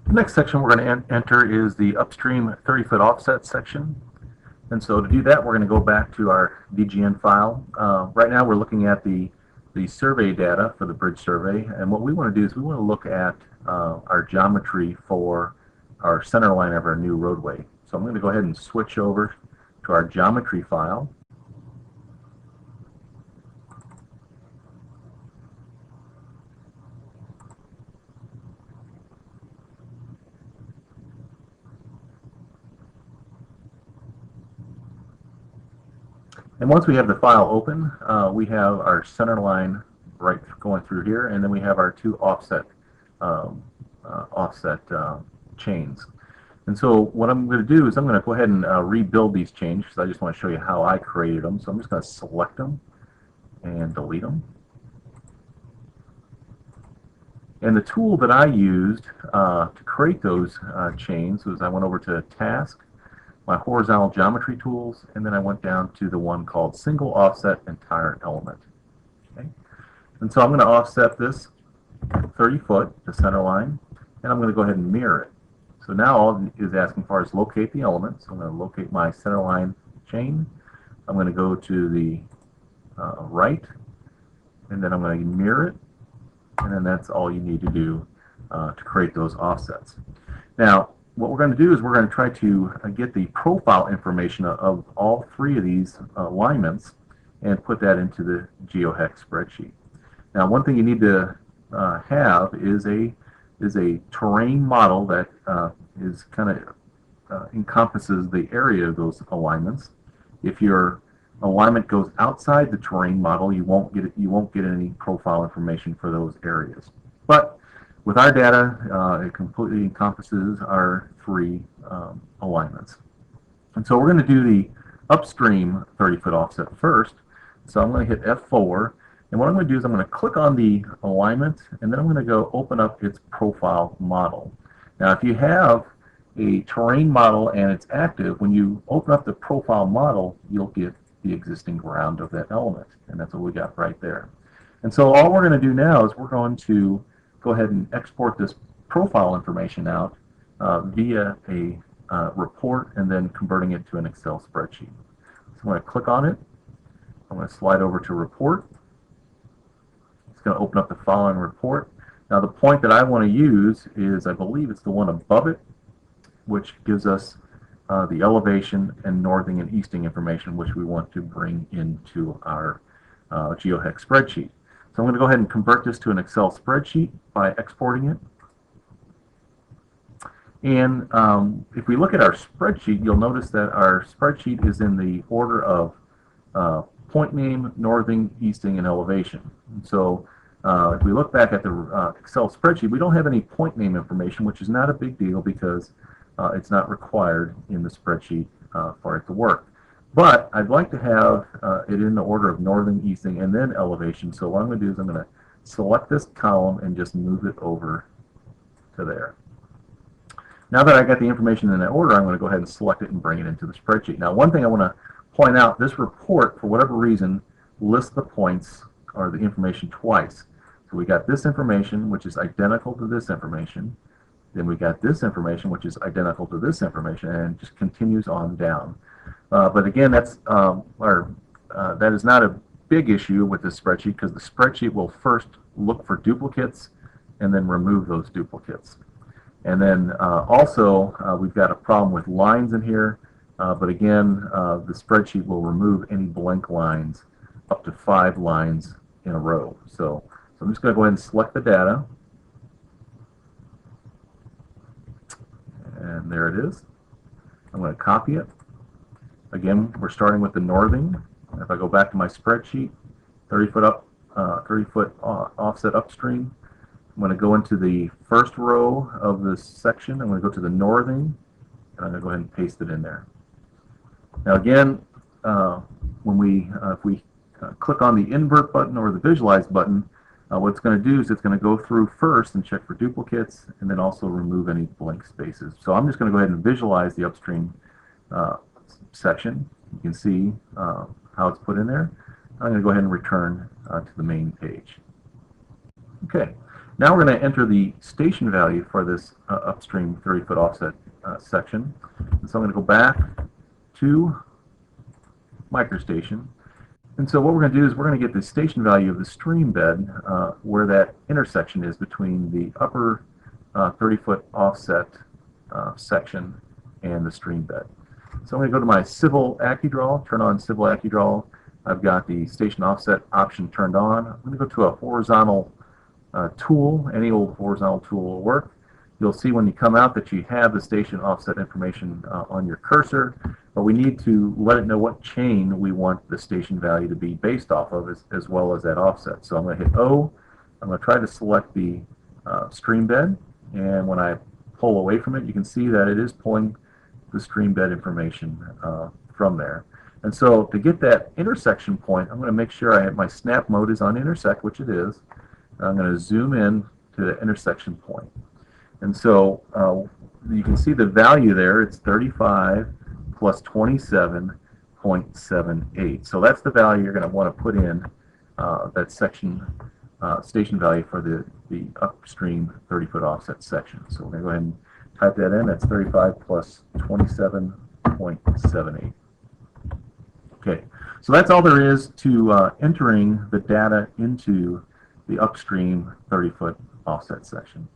The next section we're going to enter is the upstream 30-foot offset section. And so to do that, we're going to go back to our DGN file. Right now we're looking at the survey data for the bridge survey. And what we want to do is we want to look at our geometry for our center line of our new roadway. So I'm going to go ahead and switch over to our geometry file. And once we have the file open, we have our center line right going through here, and then we have our two offset chains. And so what I'm going to do is I'm going to go ahead and rebuild these chains, because I just want to show you how I created them. So I'm just going to select them and delete them. And the tool that I used to create those chains was I went over to Task, my horizontal geometry tools, and then I went down to the one called Single Offset Entire Element. Okay? And so I'm going to offset this 30 foot, the center line, and I'm going to go ahead and mirror it. So now all it is asking for is locate the element. So I'm going to locate my center line chain. I'm going to go to the right, and then I'm going to mirror it, and then that's all you need to do to create those offsets. Now, what we're going to do is we're going to try to get the profile information of all three of these alignments and put that into the GeoHec spreadsheet. Now, one thing you need to have is a terrain model that is kind of encompasses the area of those alignments. If your alignment goes outside the terrain model, you won't get any profile information for those areas. But with our data, it completely encompasses our three alignments. And so we're going to do the upstream 30-foot offset first. So I'm going to hit F4, and what I'm going to do is I'm going to click on the alignment, and then I'm going to go open up its profile model. Now, if you have a terrain model and it's active, when you open up the profile model, you'll get the existing ground of that element, and that's what we got right there. And so all we're going to do now is we're going to go ahead and export this profile information out via a report and then converting it to an Excel spreadsheet. So I'm going to click on it. I'm going to slide over to report. It's going to open up the following report. Now the point that I want to use is, I believe it's the one above it, which gives us the elevation and northing and easting information, which we want to bring into our GeoHec spreadsheet. So I'm going to go ahead and convert this to an Excel spreadsheet by exporting it. And if we look at our spreadsheet, you'll notice that our spreadsheet is in the order of point name, northing, easting, and elevation. And so if we look back at the Excel spreadsheet, we don't have any point name information, which is not a big deal because it's not required in the spreadsheet for it to work. But I'd like to have it in the order of northing, easting, and then elevation. So what I'm going to do is I'm going to select this column and just move it over to there. Now that I got the information in that order, I'm going to go ahead and select it and bring it into the spreadsheet. Now, one thing I want to point out, this report, for whatever reason, lists the points or the information twice. So we got this information, which is identical to this information. Then we got this information, which is identical to this information, and it just continues on down. But again, that is not a big issue with this spreadsheet, because the spreadsheet will first look for duplicates and then remove those duplicates. And then also, we've got a problem with lines in here, but again, the spreadsheet will remove any blank lines up to 5 lines in a row. So I'm just going to go ahead and select the data. And there it is. I'm going to copy it. Again, we're starting with the northing. If I go back to my spreadsheet, 30-foot offset upstream, I'm going to go into the first row of this section. I'm going to go to the northing, and I'm going to go ahead and paste it in there. Now again, if we click on the invert button or the visualize button, what it's going to do is it's going to go through first and check for duplicates, and then also remove any blank spaces. So I'm just going to go ahead and visualize the upstream section. You can see how it's put in there. I'm going to go ahead and return to the main page. Okay, Now we're going to enter the station value for this upstream 30-foot offset section. And so I'm going to go back to MicroStation. And so what we're going to do is we're going to get the station value of the stream bed where that intersection is between the upper 30-foot offset section and the stream bed. So I'm going to go to my Civil AccuDraw, turn on Civil AccuDraw. I've got the station offset option turned on. I'm going to go to a horizontal tool. Any old horizontal tool will work. You'll see when you come out that you have the station offset information on your cursor, but we need to let it know what chain we want the station value to be based off of as well as that offset. So I'm going to hit O. I'm going to try to select the stream bed, and when I pull away from it, you can see that it is pulling the stream bed information from there. And so to get that intersection point, I'm going to make sure I have my snap mode is on intersect, which it is. I'm going to zoom in to the intersection point. And so you can see the value there. It's 35 plus 27.78. So that's the value you're going to want to put in that section station value for the upstream 30-foot offset section. So we're going to go ahead and type that in. That's 35 plus 27.78. Okay, so that's all there is to entering the data into the upstream 30-foot offset section.